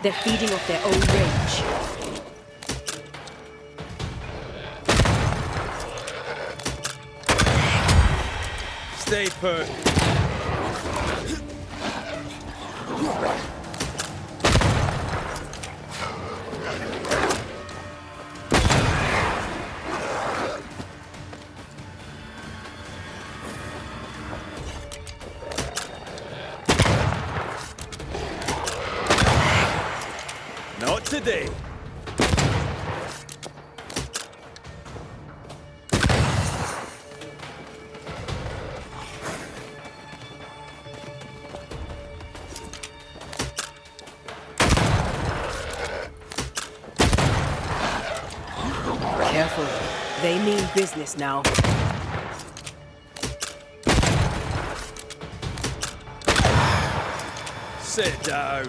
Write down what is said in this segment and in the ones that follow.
They're feeding off their own rage. Stay put. Not today. Careful. They mean business now. Sit down.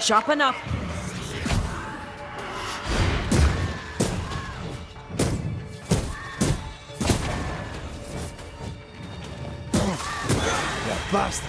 Sharpen up. Ja, basta.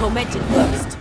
Tormented first.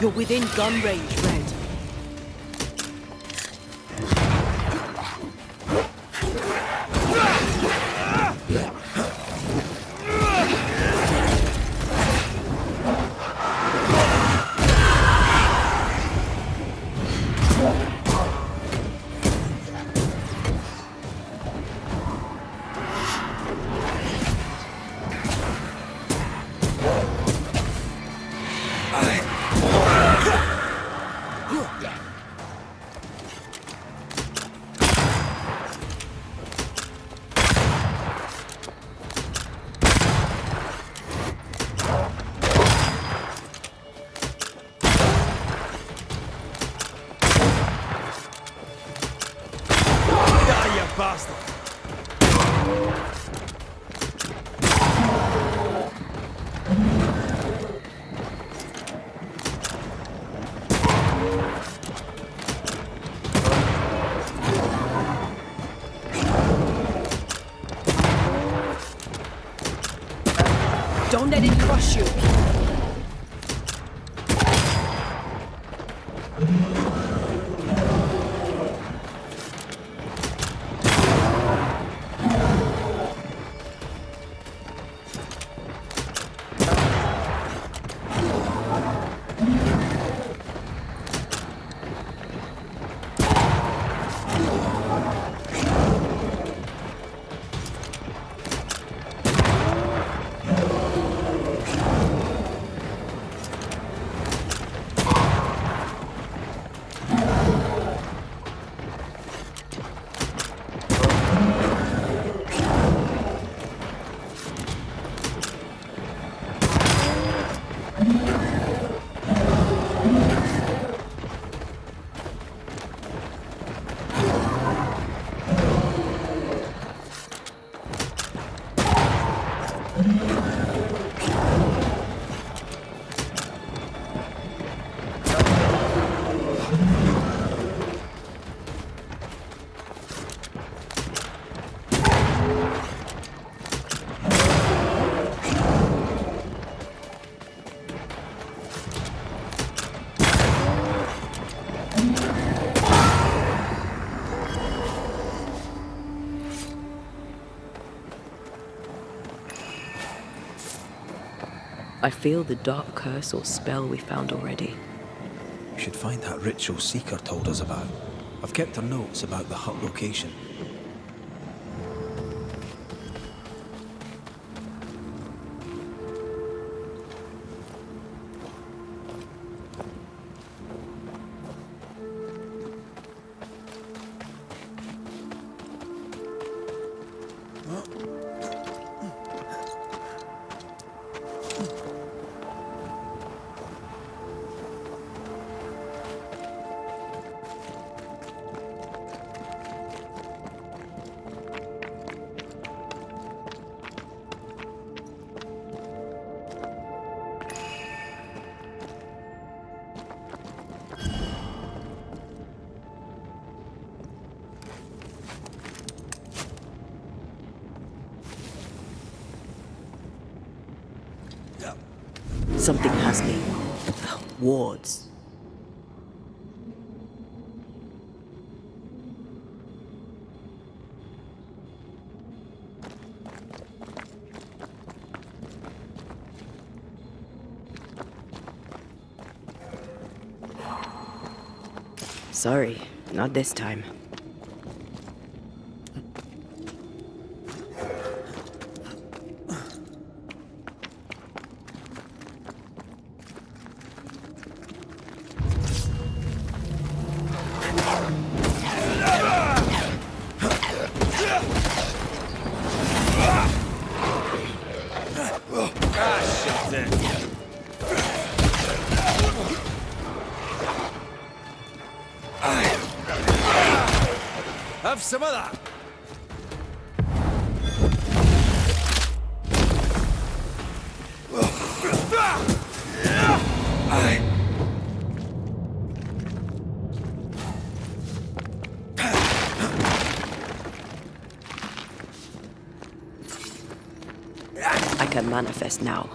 You're within gun range, Red. Bastard! Don't let it crush you. I feel the dark curse or spell we found already. We should find that ritual Seeker told us about. I've kept her notes about the hut location. Something has me. Wards. Sorry, not this time. Have some of that. I can manifest now.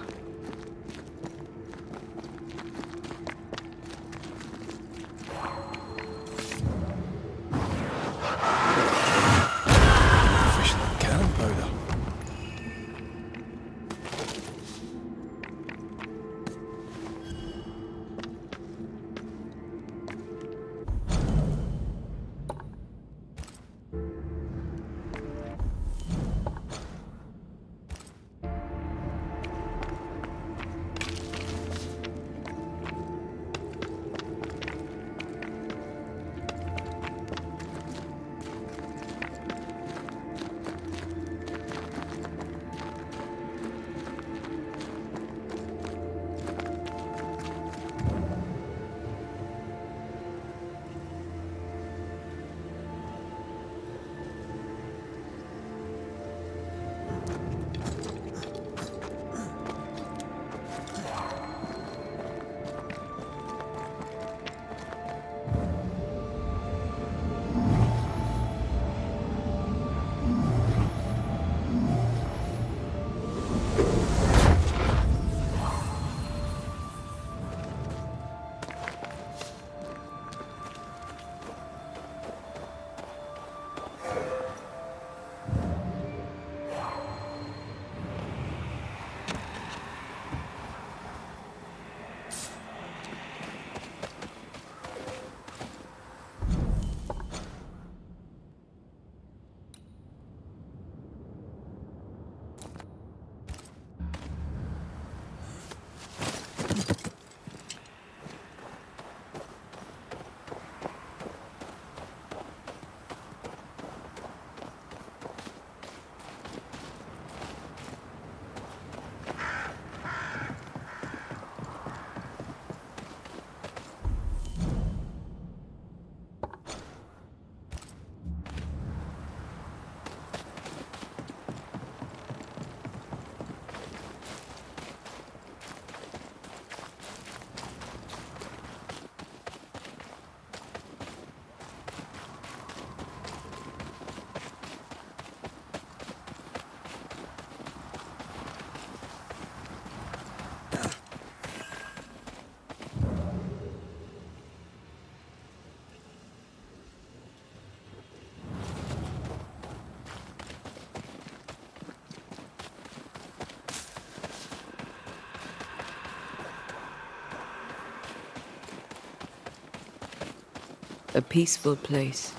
A peaceful place.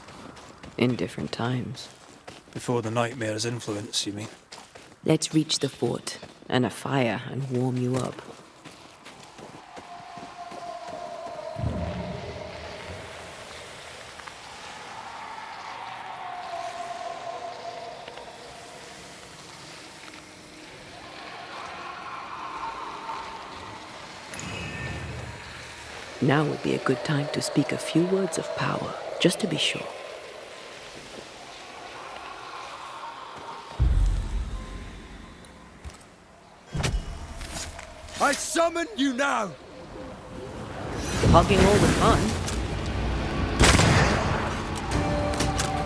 In different times. Before the nightmare's influence, you mean? Let's reach the fort and a fire and warm you up. Now would be a good time to speak a few words of power, just to be sure. I summon you now! Hogging all the fun.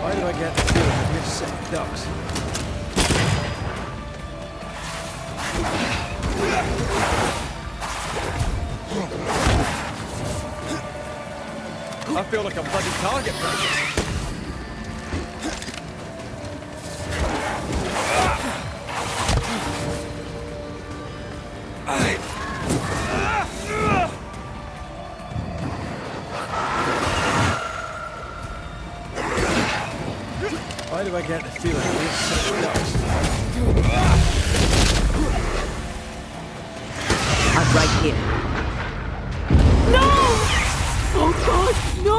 Why do I get the feeling of this sick ducks? I feel like a bloody target practice. Why do I get the feeling we're such ducks? I'm right here. No! Oh God, no!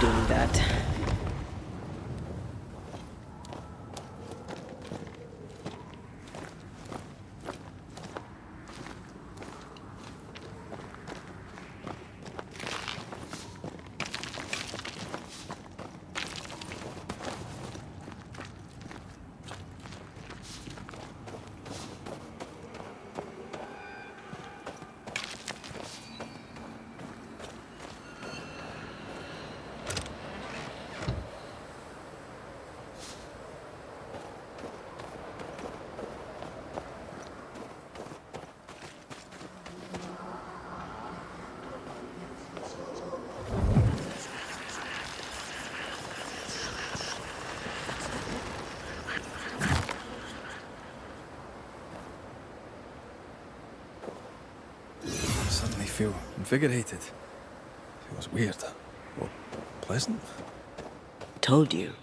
Doing that. I feel invigorated. Feels weird. Or pleasant. Told you.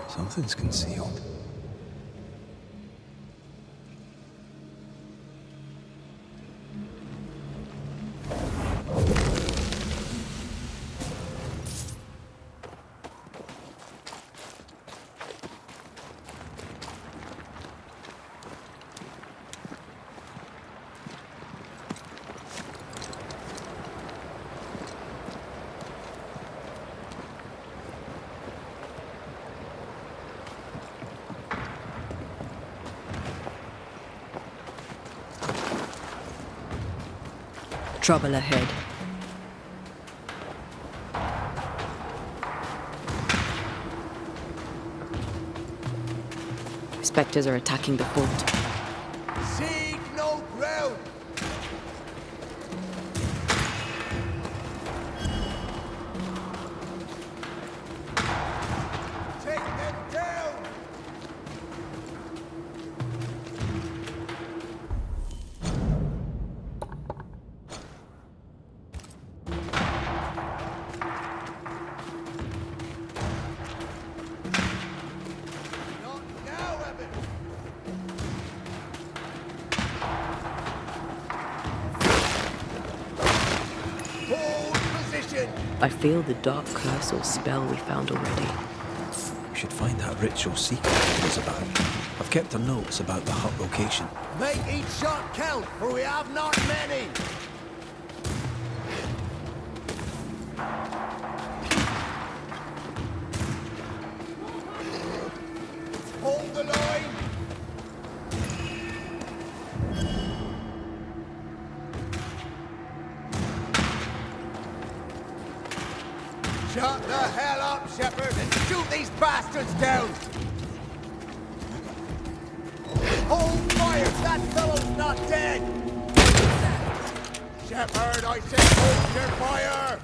Something's concealed. Trouble ahead. Spectres are attacking the fort. Seek no ground. location! I feel the dark curse or spell we found already. We should find that ritual seeker told us about. I've kept her notes about the hut location. Make each shot count, for we have not many! Hold the line! Shut the hell up, Shepard, and shoot these bastards down! Hold fire! That fellow's not dead! Shepard, I said hold your fire!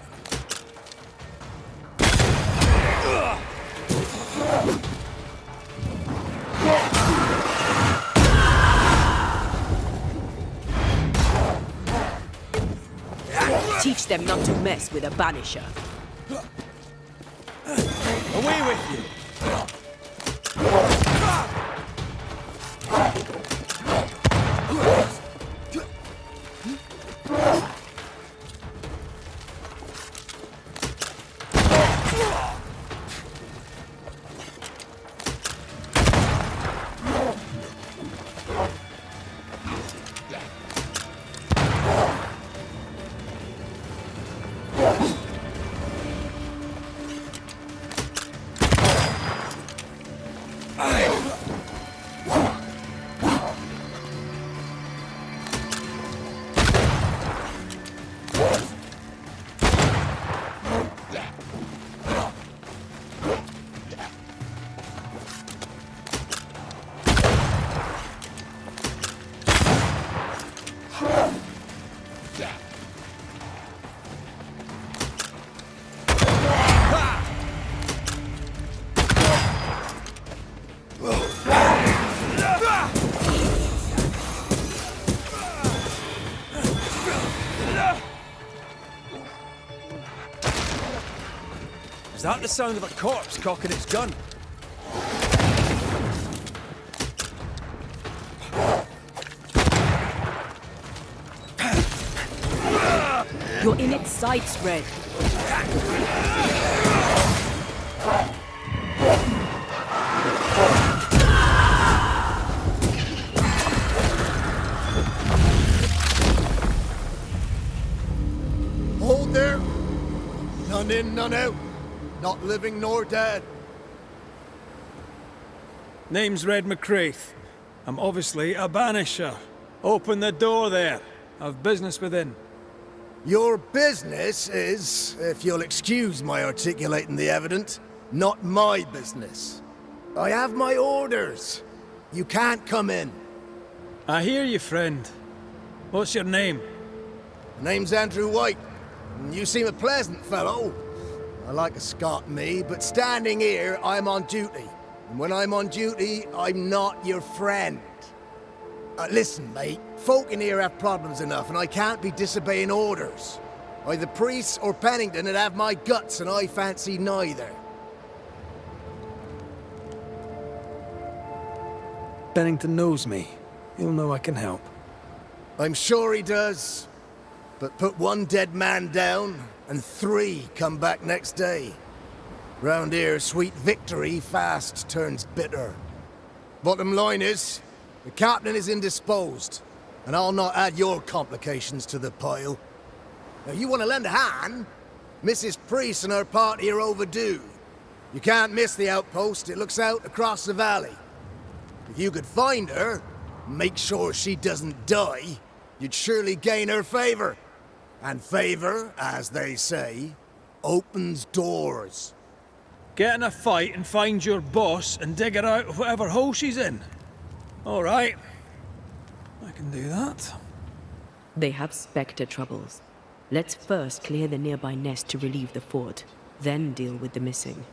Teach them not to mess with a Banisher. Away with you! Is that the sound of a corpse cocking its gun? You're in its sights, Red. Hold there! None in, none out. Not living nor dead. Name's Red McCraith. I'm obviously a banisher. Open the door there. I've business within. Your business is, if you'll excuse my articulating the evident, not my business. I have my orders. You can't come in. I hear you, friend. What's your name? My name's Andrew White. And you seem a pleasant fellow. I like a Scot, me, but standing here, I'm on duty. And when I'm on duty, I'm not your friend. Listen, mate, folk in here have problems enough, and I can't be disobeying orders. Either priests or Pennington would have my guts, and I fancy neither. Bennington knows me. He'll know I can help. I'm sure he does. But put one dead man down, and 3 come back next day. Round here, sweet victory fast turns bitter. Bottom line is, the captain is indisposed, and I'll not add your complications to the pile. Now, you want to lend a hand? Mrs. Priest and her party are overdue. You can't miss the outpost, it looks out across the valley. If you could find her, make sure she doesn't die, you'd surely gain her favor. And favor, as they say, opens doors. Get in a fight and find your boss and dig her out of whatever hole she's in. All right. I can do that. They have Spectre troubles. Let's first clear the nearby nest to relieve the fort, then deal with the missing.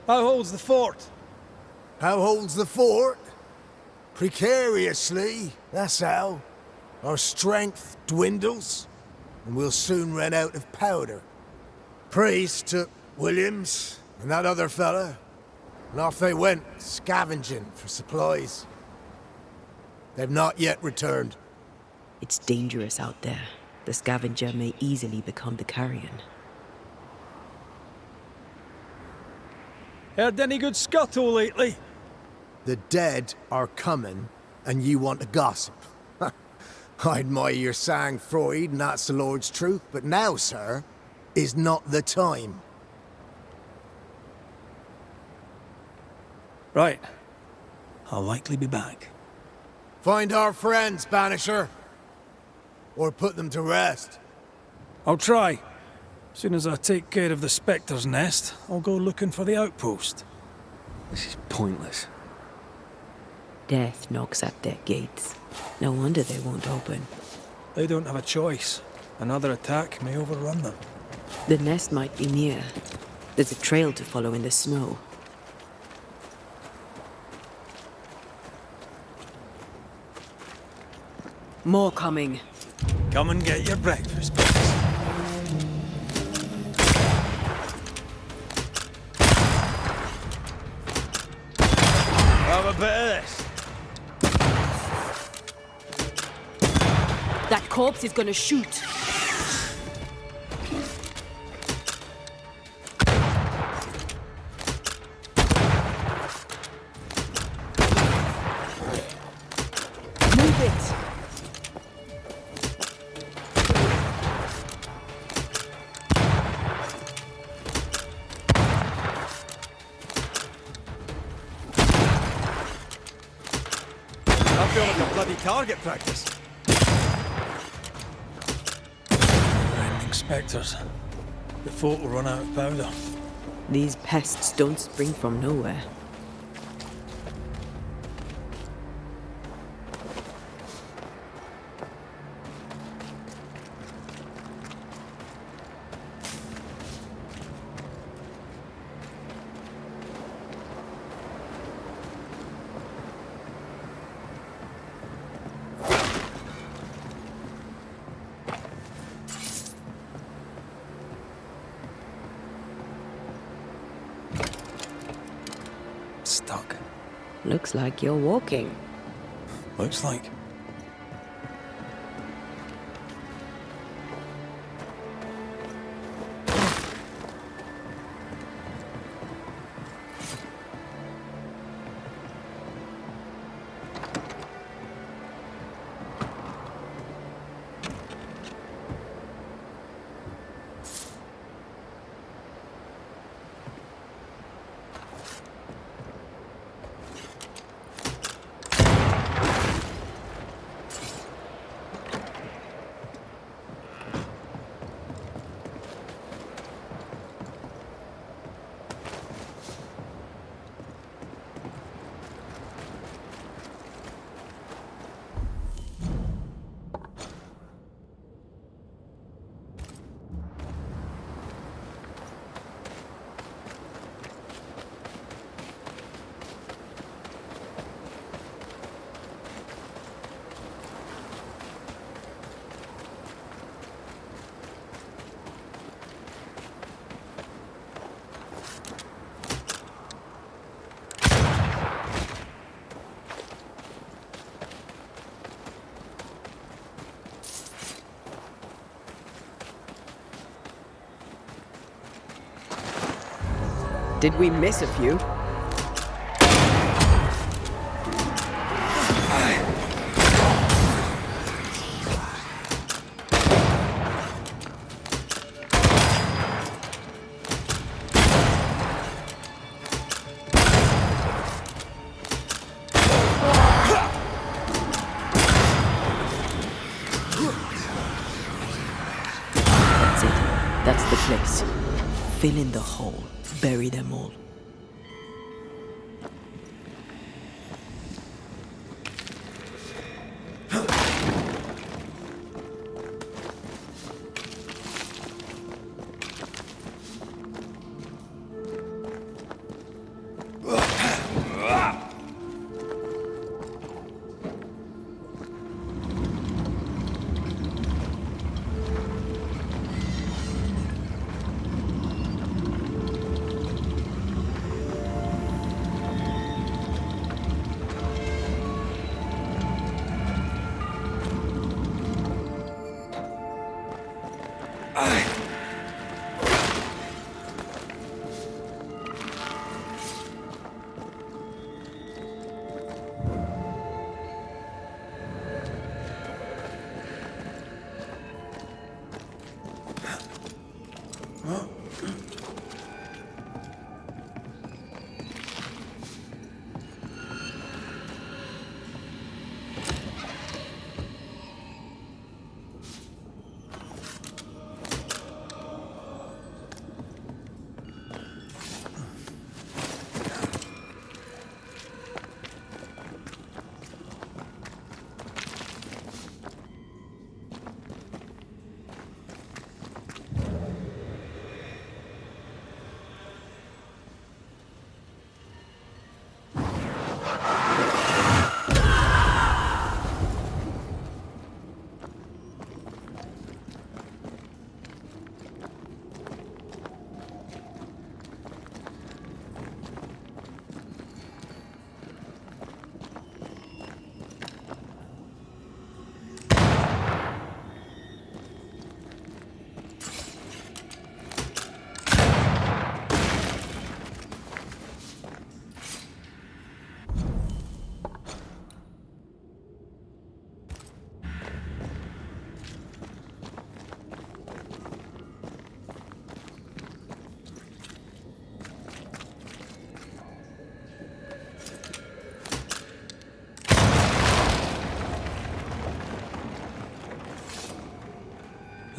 How holds the fort? How holds the fort? Precariously, that's how. Our strength dwindles, and we'll soon run out of powder. Priest took Williams and that other fella, and off they went, scavenging for supplies. They've not yet returned. It's dangerous out there. the scavenger may easily become the carrion. Heard any good scuttle lately? The dead are coming, and you want to gossip. I admire your sang-froid, and that's the Lord's truth, but now, sir, is not the time. Right. I'll likely be back. Find our friends, Banisher. Or put them to rest. I'll try. Soon as I take care of the Spectre's nest, I'll go looking for the outpost. This is pointless. Death knocks at their gates. No wonder they won't open. They don't have a choice. Another attack may overrun them. The nest might be near. There's a trail to follow in the snow. More coming. Come and get your breakfast, boys. Have a bit of this. That corpse is gonna shoot. Move it. I feel like a bloody target practice. Rending spectres. The fort will run out of powder. These pests don't spring from nowhere. Stuck. Looks like you're walking. Looks like. Did we miss a few? That's it. That's the place. Fill in the hole. Bury them all.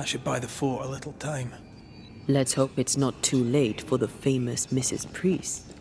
That should buy the fort a little time. Let's hope it's not too late for the famous Mrs. Priest.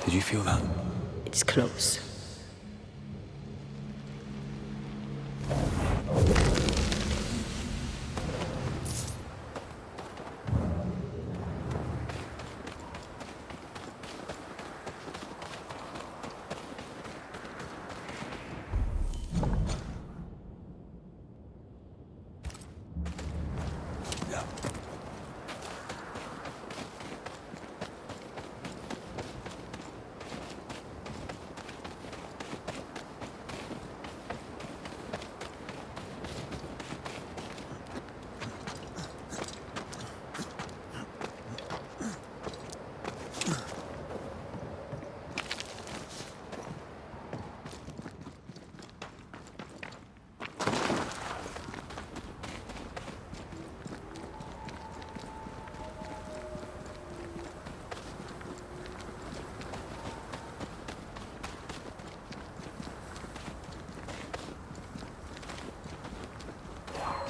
Did you feel that? It's close.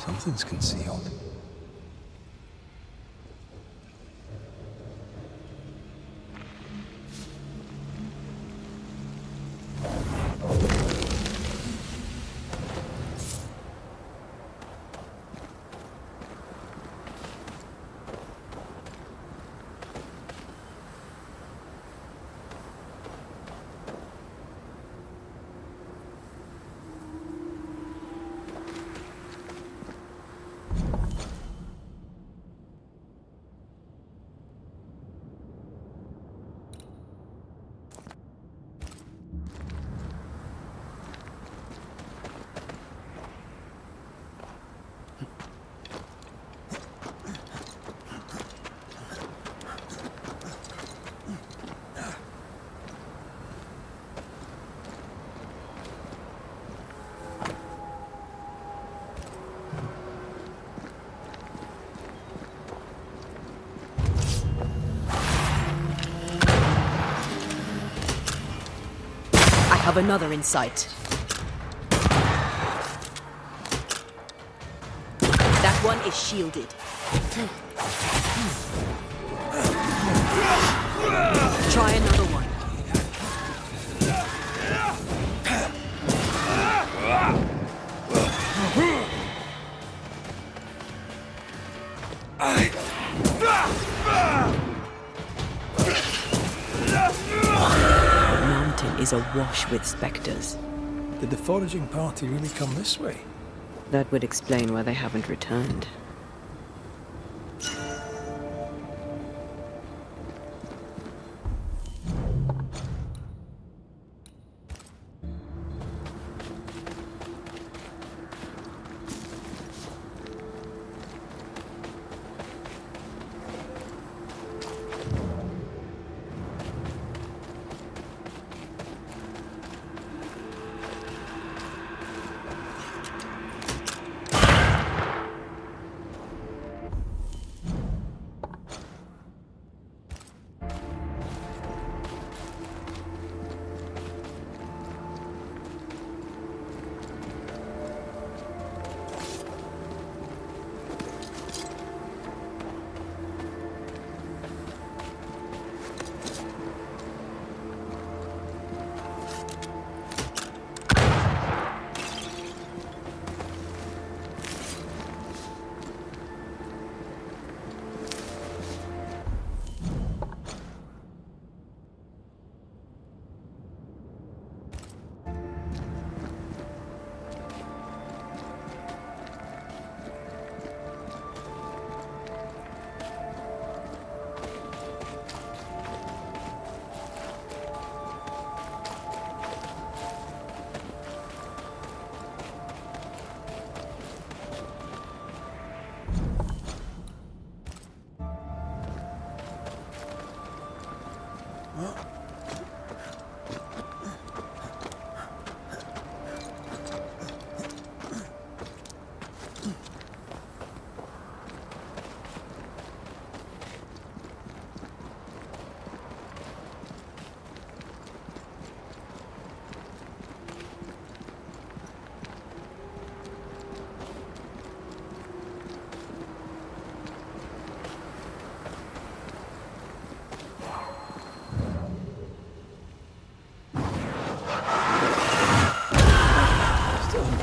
Something's concealed. Have another in sight. That one is shielded. Try another one. The mountain is awash with spectres. Did the foraging party really come this way? That would explain why they haven't returned.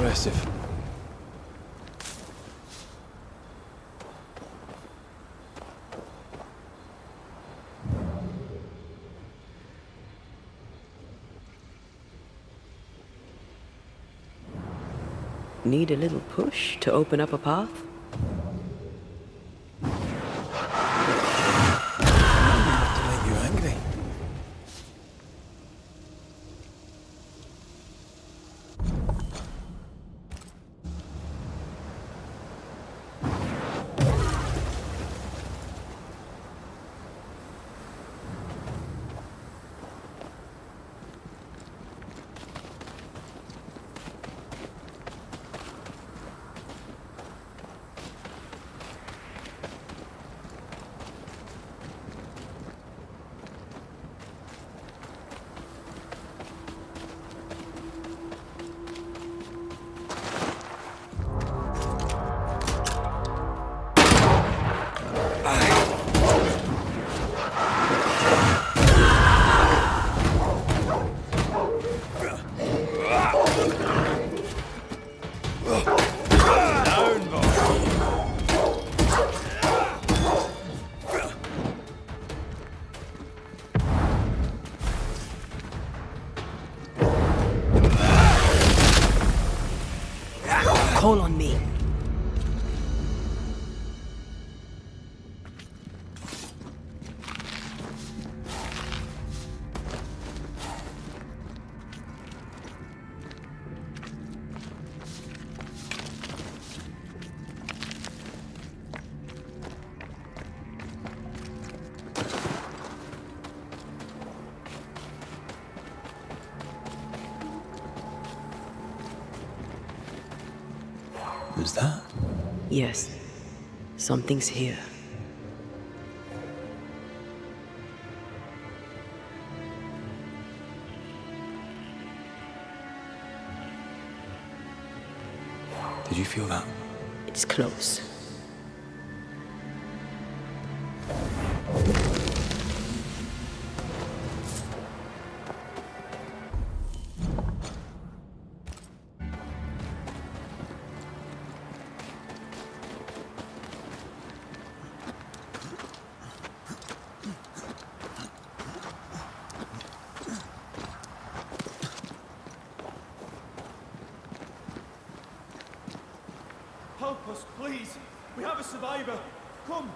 Impressive. Need a little push to open up a path? Not to make you angry. Call on me. Who's that? Yes, something's here. Did you feel that? It's close. Help us, please! We have a survivor! Come!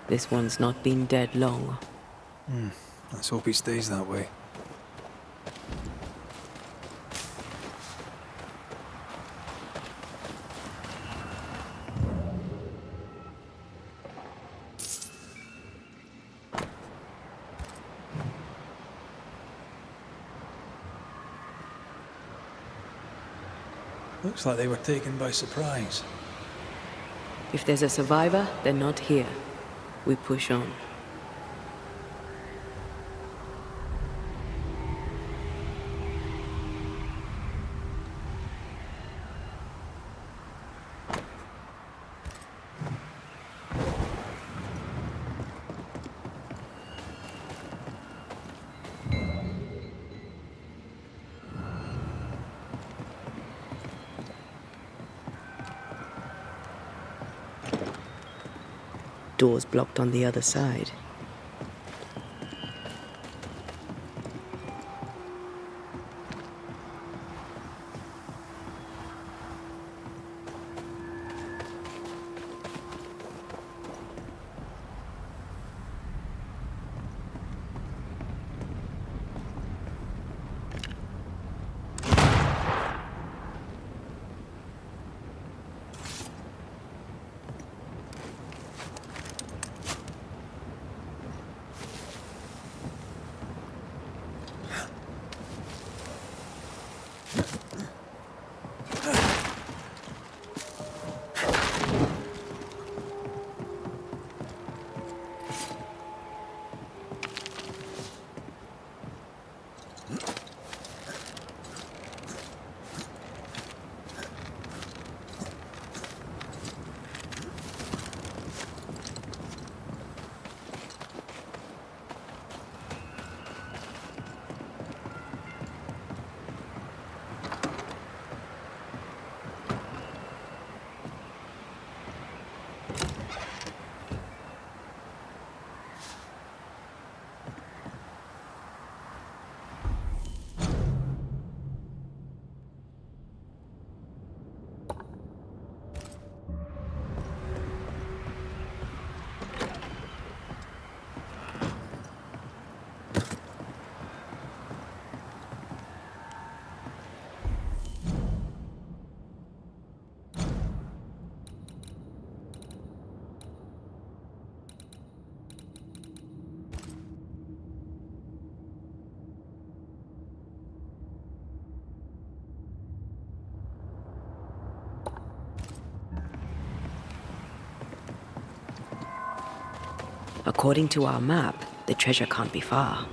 This one's not been dead long. Let's hope he stays that way. Looks like they were taken by surprise. If there's a survivor, they're not here. We push on. Doors blocked on the other side. According to our map, the treasure can't be far.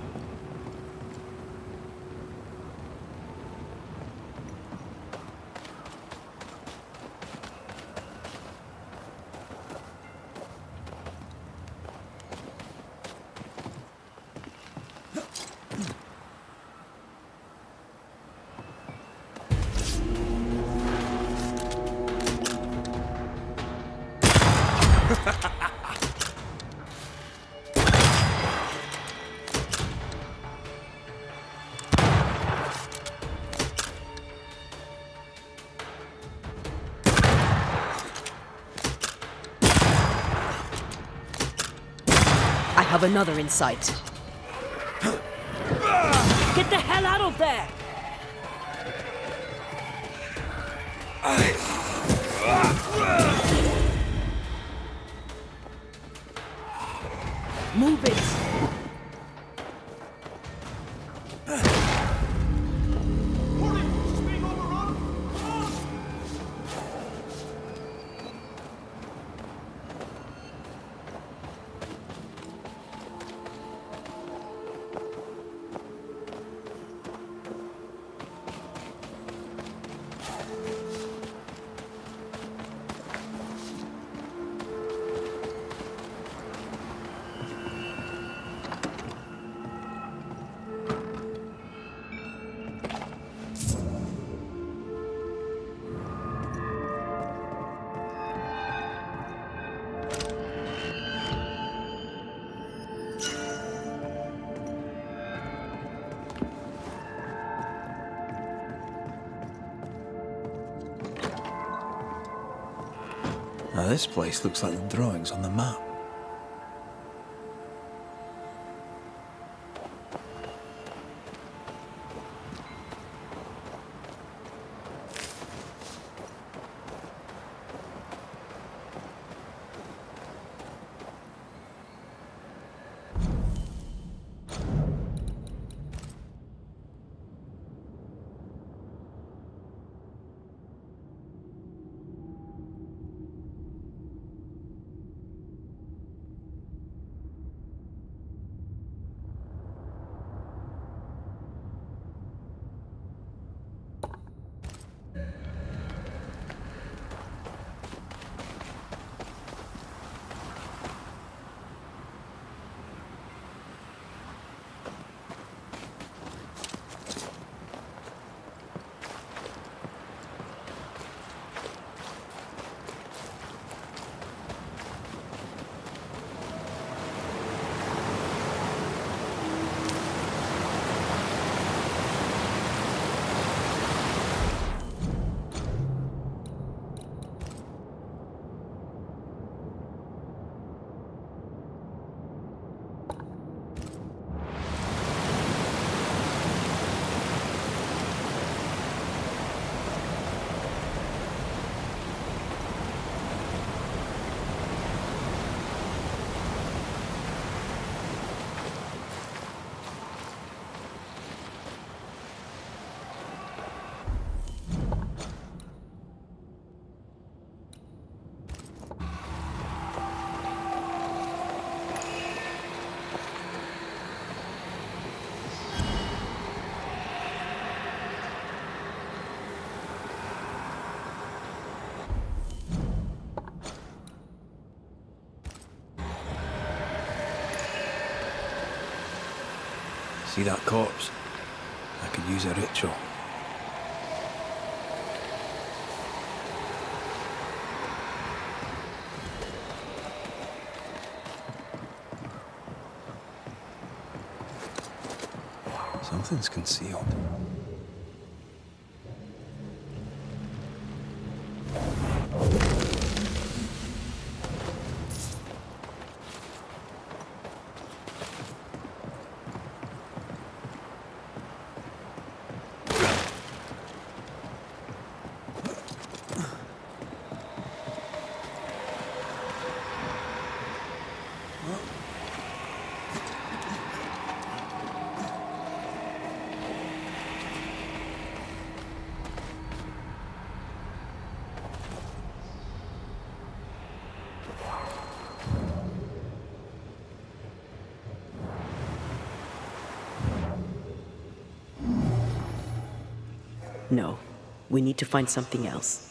have another in sight. Get the hell out of there! Move it! Hurry! She's being overrun! Come on! Now this place looks like the drawings on the map. See that corpse? I could use a ritual. Something's concealed. No, we need to find something else.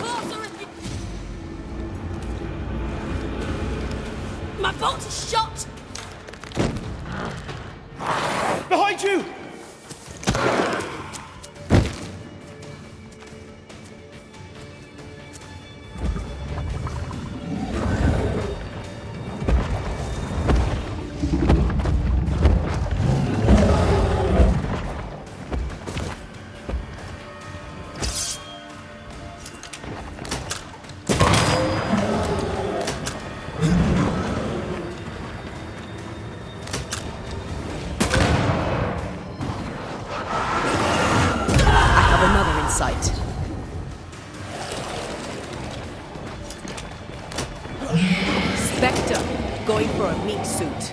closer if you... My bolt is shot! Behind you! Spectre, going for a meat suit.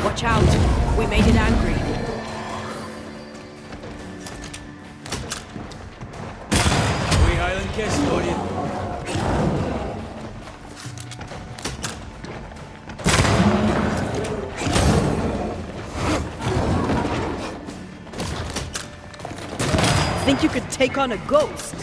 Watch out, we made it angry. We Highland kiss for you. Think you could take on a ghost?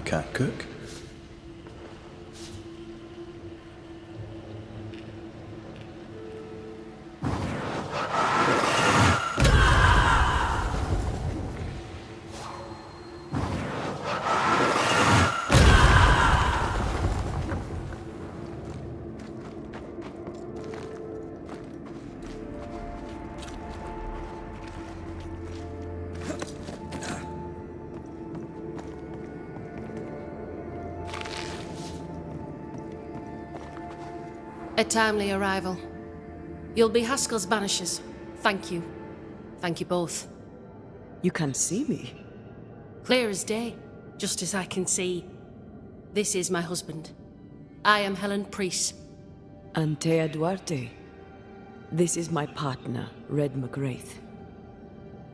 Can't cook. A timely arrival. You'll be Haskell's Banishers. Thank you. Thank you both. You can see me. Clear as day, just as I can see. This is my husband. I am Helen Priest. Anteya Duarте. This is my partner, Red McGrath.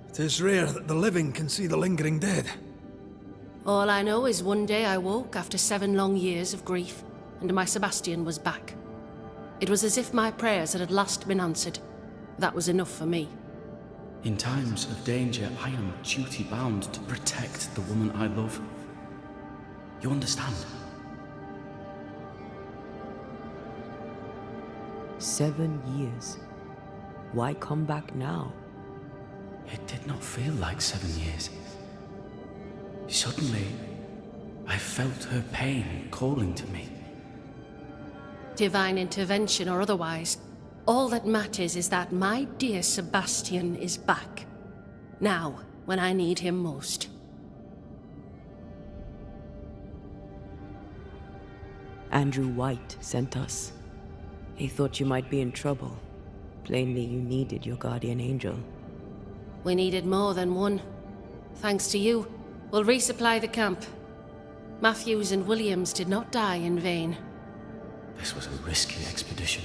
It is rare that the living can see the lingering dead. All I know is one day I woke after 7 long years of grief, and my Sebastian was back. It was as if my prayers had at last been answered. That was enough for me. In times of danger, I am duty-bound to protect the woman I love. You understand? 7 years. Why come back now? It did not feel like 7 years. Suddenly, I felt her pain calling to me. Divine intervention or otherwise, all that matters is that my dear Sebastian is back. Now, when I need him most. Andrew White sent us. He thought you might be in trouble. Plainly, you needed your guardian angel. We needed more than one. Thanks to you, we'll resupply the camp. Matthews and Williams did not die in vain. This was a risky expedition.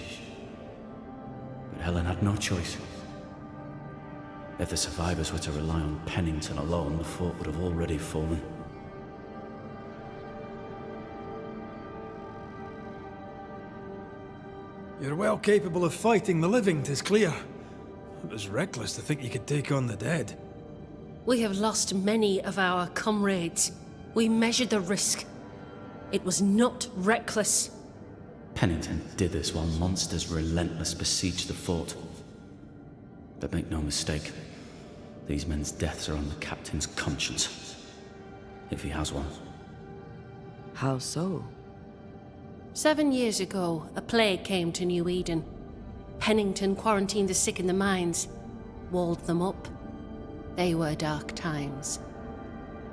But Helen had no choice. If the survivors were to rely on Pennington alone, the fort would have already fallen. You're well capable of fighting the living, 'tis clear. It was reckless to think you could take on the dead. We have lost many of our comrades. We measured the risk. It was not reckless. Pennington did this while monsters relentless besieged the fort. But make no mistake, these men's deaths are on the captain's conscience. If he has one. How so? 7 years ago, a plague came to New Eden. Pennington quarantined the sick in the mines, walled them up. They were dark times.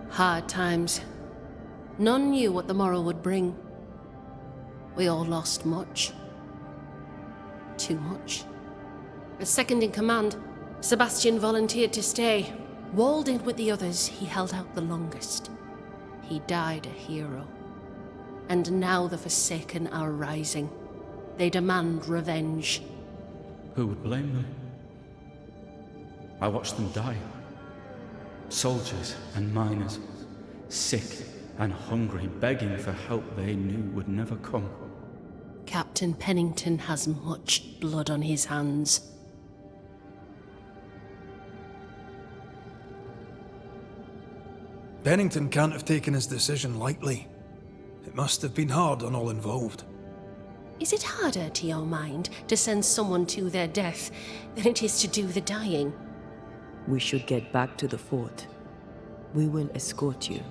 Hard times. None knew what the morrow would bring. We all lost much. Too much. As second in command, Sebastian volunteered to stay. Walled in with the others, he held out the longest. He died a hero. And now the Forsaken are rising. They demand revenge. Who would blame them? I watched them die. Soldiers and miners, sick and hungry, begging for help they knew would never come. Captain Pennington has much blood on his hands. Pennington can't have taken his decision lightly. It must have been hard on all involved. Is it harder, to your mind, to send someone to their death than it is to do the dying? We should get back to the fort. We will escort you.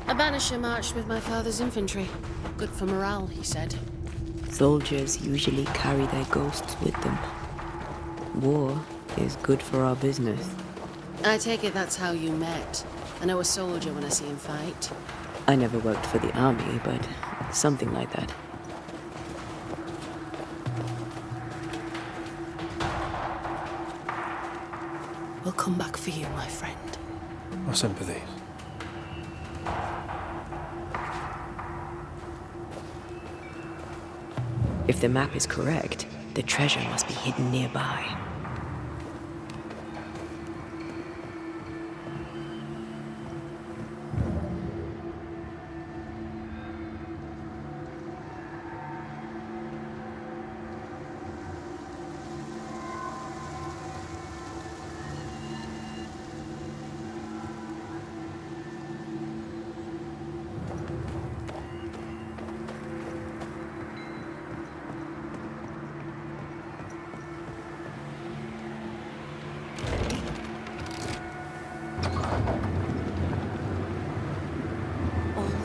A banisher marched with my father's infantry. Good for morale, he said. Soldiers usually carry their ghosts with them. War is good for our business. I take it that's how you met. I know a soldier when I see him fight. I never worked for the army, but something like that. We'll come back for you, my friend. Our sympathies. If the map is correct, the treasure must be hidden nearby.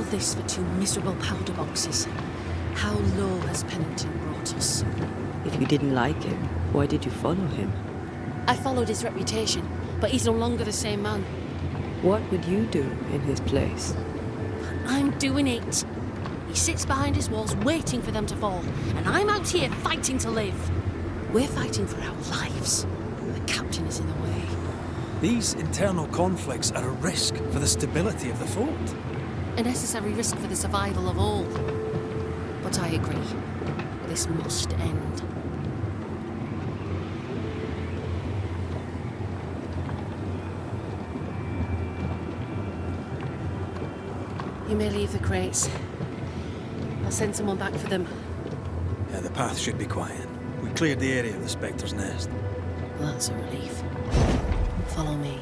This for 2 miserable powder boxes. How low has Pennington brought us? If you didn't like him, why did you follow him? I followed his reputation, but he's no longer the same man. What would you do in his place? I'm doing it. He sits behind his walls waiting for them to fall, and I'm out here fighting to live. We're fighting for our lives. The captain is in the way. These internal conflicts are a risk for the stability of the fort. A necessary risk for the survival of all. But I agree. This must end. You may leave the crates. I'll send someone back for them. Yeah, the path should be quiet. We cleared the area of the Spectre's nest. Well, that's a relief. Follow me.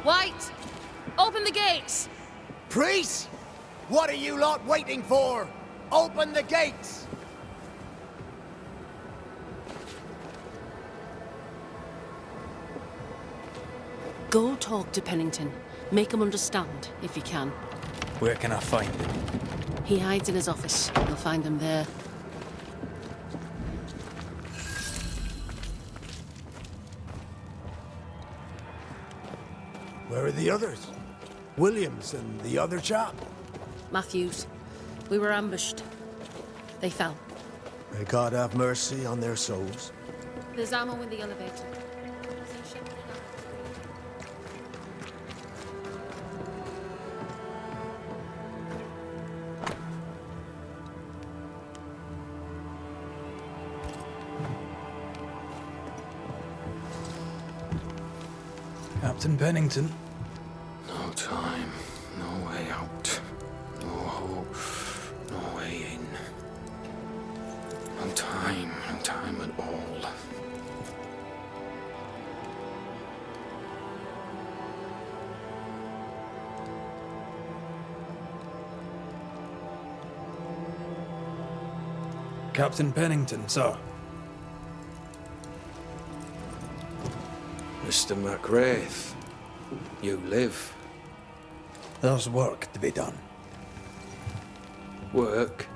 White! Open the gates! Priests? What are you lot waiting for? Open the gates! Go talk to Pennington. Make him understand, if you can. Where can I find him? He hides in his office. You'll find him there. Where are the others? Williams and the other chap? Matthews. We were ambushed. They fell. May God have mercy on their souls. There's ammo in the elevator. Captain Pennington. No time, no way out. No hope, no way in. No time at all. Captain Pennington, sir. Mr. McWraith, you live. There's work to be done. Work?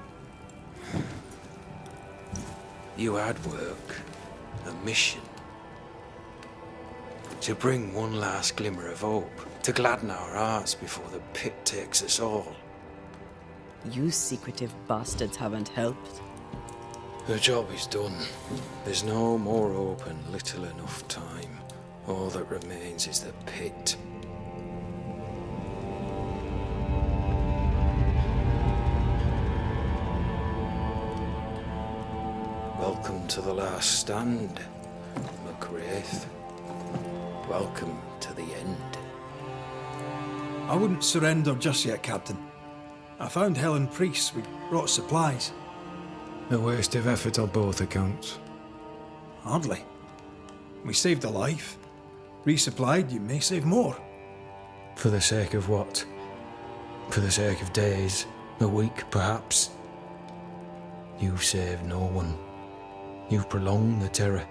You had work. A mission. To bring one last glimmer of hope. To gladden our hearts before the pit takes us all. You secretive bastards haven't helped. The job is done. There's no more hope and little enough time. All that remains is the pit. Welcome to the last stand, McWraith. Welcome to the end. I wouldn't surrender just yet, Captain. I found Helen Priest. We brought supplies. A waste of effort on both accounts. Hardly. We saved a life. Resupplied, you may save more. For the sake of what? For the sake of days, a week perhaps? You've saved no one. You've prolonged the terror.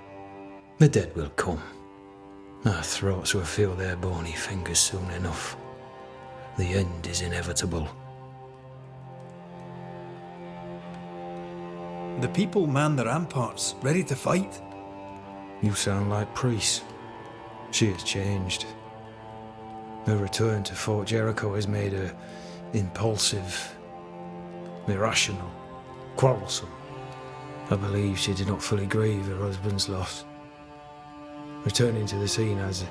The dead will come. Our throats will feel their bony fingers soon enough. The end is inevitable. The people man the ramparts, ready to fight. You sound like Priest. She has changed. Her return to Fort Jericho has made her impulsive, irrational, quarrelsome. I believe she did not fully grieve her husband's loss. Returning to the scene has,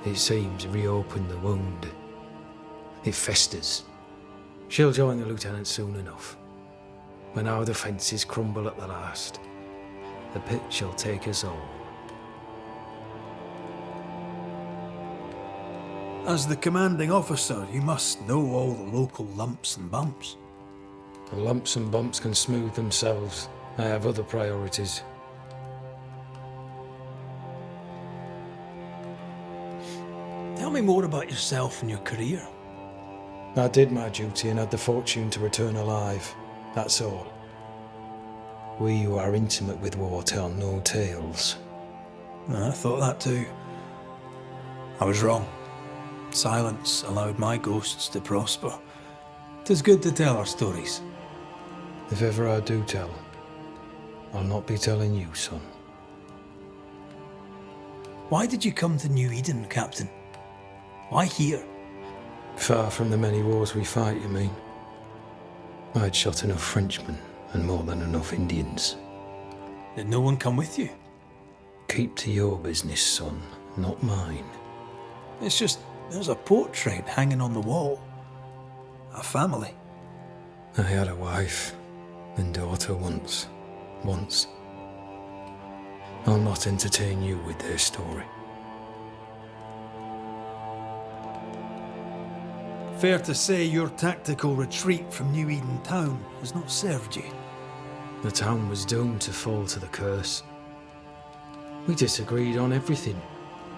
it seems, reopened the wound. It festers. She'll join the lieutenant soon enough. When our defences crumble at the last, the pit shall take us all. As the commanding officer, you must know all the local lumps and bumps. The lumps and bumps can smooth themselves. I have other priorities. Tell me more about yourself and your career. I did my duty and had the fortune to return alive. That's all. We who are intimate with war tell no tales. I thought that too. I was wrong. Silence allowed my ghosts to prosper. 'Tis good to tell our stories. If ever I do tell, I'll not be telling you, son. Why did you come to New Eden, Captain? Why here? Far from the many wars we fight, you mean? I'd shot enough Frenchmen and more than enough Indians. Did no one come with you? Keep to your business, son, not mine. It's just, there's a portrait hanging on the wall. A family. I had a wife and daughter once. I'll not entertain you with their story. Fair to say your tactical retreat from New Eden town has not served you. The town was doomed to fall to the curse. We disagreed on everything.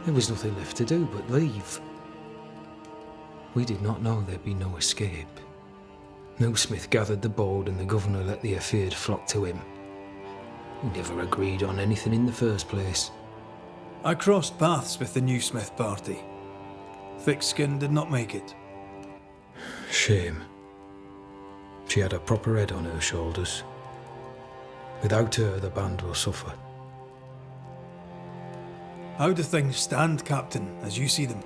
There was nothing left to do but leave. We did not know there'd be no escape. No Smith gathered the board and the governor let the affair flock to him. We never agreed on anything in the first place. I crossed paths with the new Smith party. Thick-Skin did not make it. Shame. She had a proper head on her shoulders. Without her, the band will suffer. How do things stand, Captain, as you see them?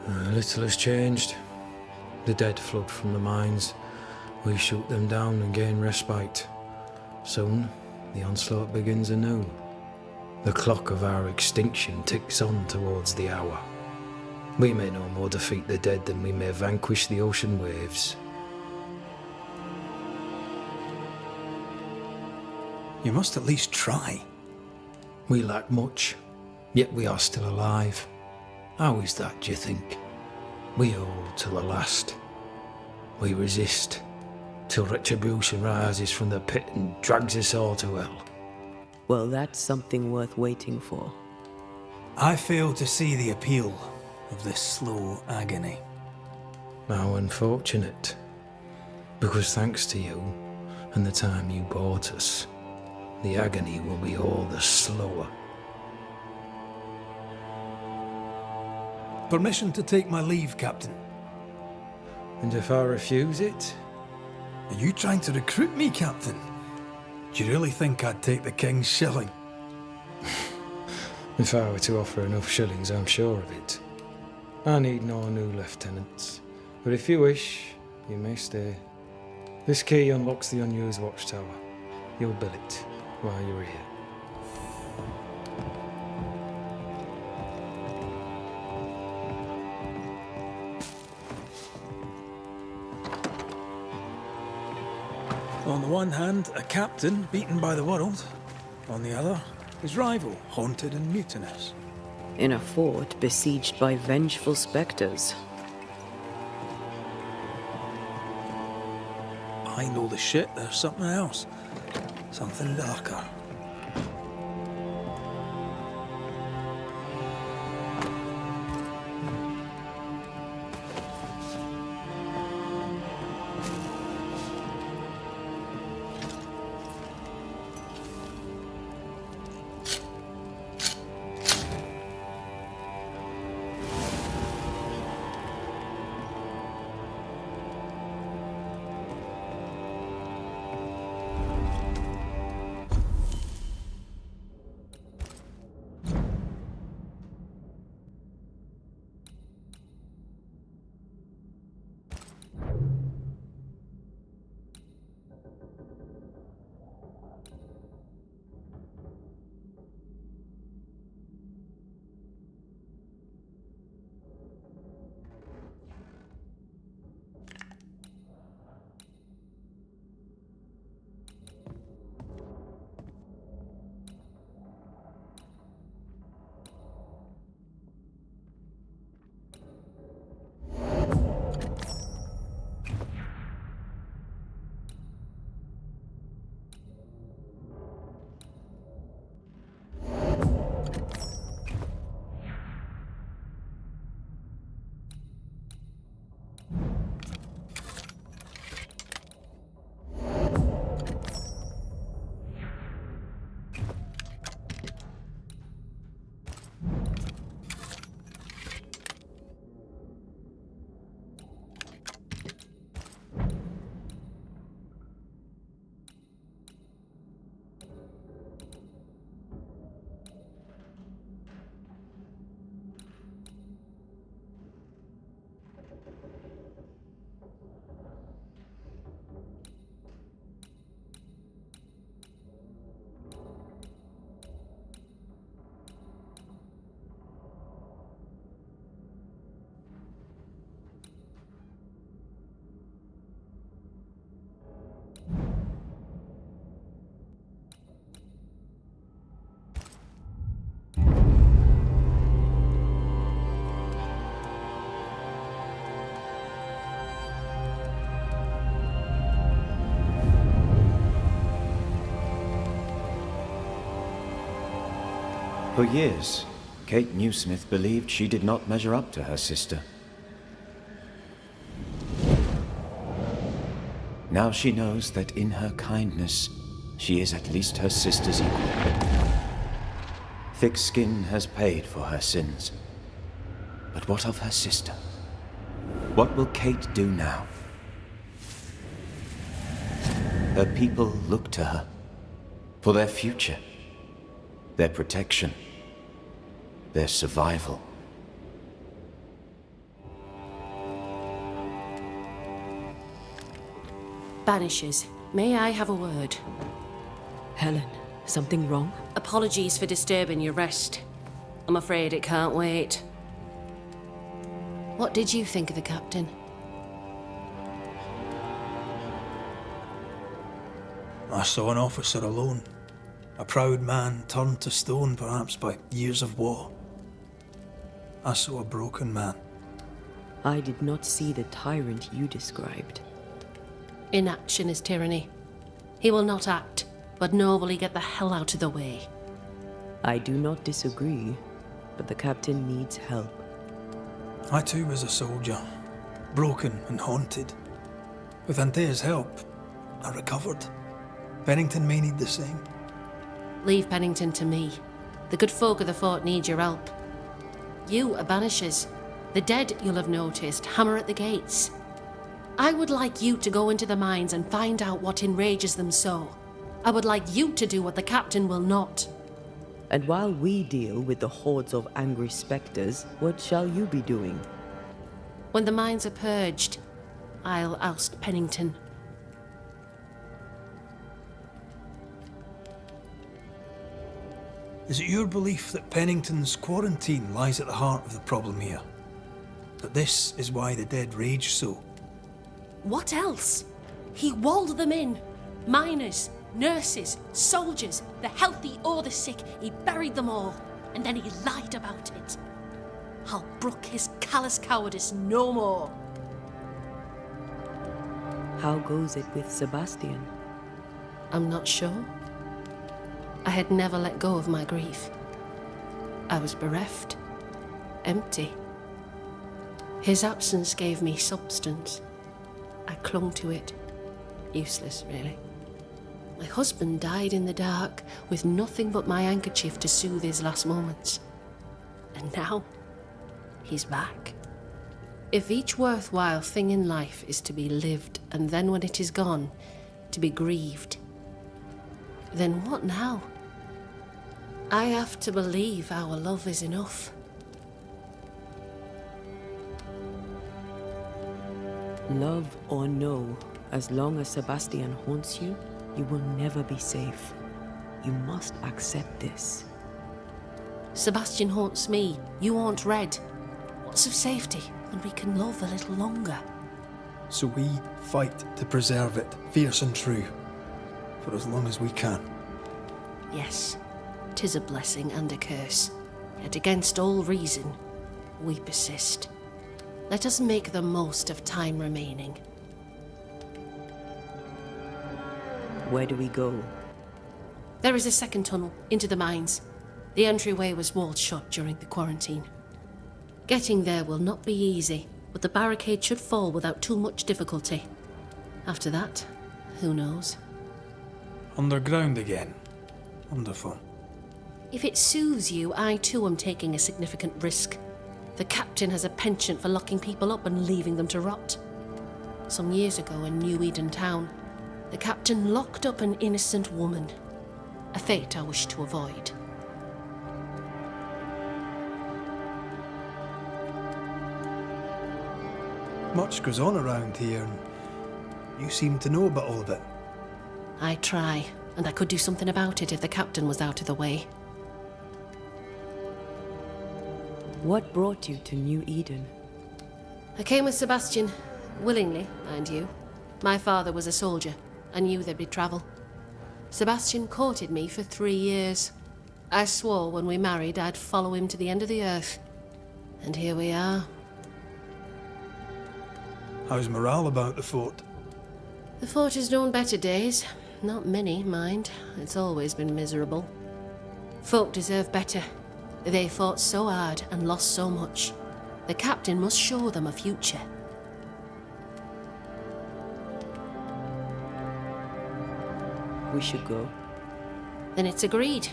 Little has changed. The dead flood from the mines. We shoot them down and gain respite. Soon, the onslaught begins anew. The clock of our extinction ticks on towards the hour. We may no more defeat the dead than we may vanquish the ocean waves. You must at least try. We lack much, yet we are still alive. How is that, do you think? We hold till the last. We resist, till retribution rises from the pit and drags us all to hell. Well, that's something worth waiting for. I fail to see the appeal of this slow agony. How unfortunate. Because thanks to you, and the time you bought us, the agony will be all the slower. Permission to take my leave, Captain. And if I refuse it? Are you trying to recruit me, Captain? Do you really think I'd take the King's shilling? If I were to offer enough shillings, I'm sure of it. I need no new lieutenants. But if you wish, you may stay. This key unlocks the unused watchtower. You'll bill it while you're here. On the one hand, a captain beaten by the world. On the other, his rival, haunted and mutinous. In a fort besieged by vengeful specters. Behind all the shit, there's something else. Something darker. For years, Kate Newsmith believed she did not measure up to her sister. Now she knows that in her kindness, she is at least her sister's equal. Thick skin has paid for her sins. But what of her sister? What will Kate do now? Her people look to her for their future, their protection, their survival. Banishers, may I have a word? Helen, something wrong? Apologies for disturbing your rest. I'm afraid it can't wait. What did you think of the captain? I saw an officer alone. A proud man turned to stone, perhaps by years of war. I saw a broken man. I did not see the tyrant you described. Inaction is tyranny. He will not act, but nor will he get the hell out of the way. I do not disagree, but the captain needs help. I too was a soldier, broken and haunted. With Antea's help, I recovered. Pennington may need the same. Leave Pennington to me. The good folk of the fort need your help. You are Banishers. The dead, you'll have noticed, hammer at the gates. I would like you to go into the mines and find out what enrages them so. I would like you to do what the captain will not. And while we deal with the hordes of angry spectres, what shall you be doing? When the mines are purged, I'll oust Pennington. Is it your belief that Pennington's quarantine lies at the heart of the problem here? That this is why the dead rage so? What else? He walled them in. Miners, nurses, soldiers, the healthy or the sick, he buried them all, and then he lied about it. I'll brook his callous cowardice no more. How goes it with Sebastian? I'm not sure. I had never let go of my grief. I was bereft, empty. His absence gave me substance. I clung to it. Useless, really. My husband died in the dark, with nothing but my handkerchief to soothe his last moments. And now, he's back. If each worthwhile thing in life is to be lived, and then when it is gone, to be grieved, then what now? I have to believe our love is enough. Love or no, as long as Sebastian haunts you, you will never be safe. You must accept this. Sebastian haunts me, you haunt Red. What's of safety when we can love a little longer? So we fight to preserve it, fierce and true, for as long as we can. Yes, 'tis a blessing and a curse, yet against all reason, we persist. Let us make the most of time remaining. Where do we go? There is a second tunnel into the mines. The entryway was walled shut during the quarantine. Getting there will not be easy, but the barricade should fall without too much difficulty. After that, who knows? Underground again. Wonderful. If it soothes you, I too am taking a significant risk. The captain has a penchant for locking people up and leaving them to rot. Some years ago in New Eden town, the captain locked up an innocent woman. A fate I wish to avoid. Much goes on around here, and you seem to know about all of it. I try, and I could do something about it if the captain was out of the way. What brought you to New Eden? I came with Sebastian, willingly, mind you. My father was a soldier. I knew there'd be trouble. Sebastian courted me for 3 years. I swore when we married I'd follow him to the end of the earth. And here we are. How's morale about the fort? The fort has known better days. Not many, mind. It's always been miserable. Folk deserve better. They fought so hard and lost so much. The captain must show them a future. We should go. Then it's agreed.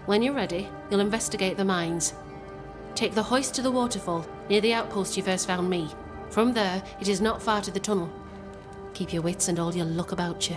When you're ready, you'll investigate the mines. Take the hoist to the waterfall, near the outpost you first found me. From there, it is not far to the tunnel. Keep your wits and all your luck about you.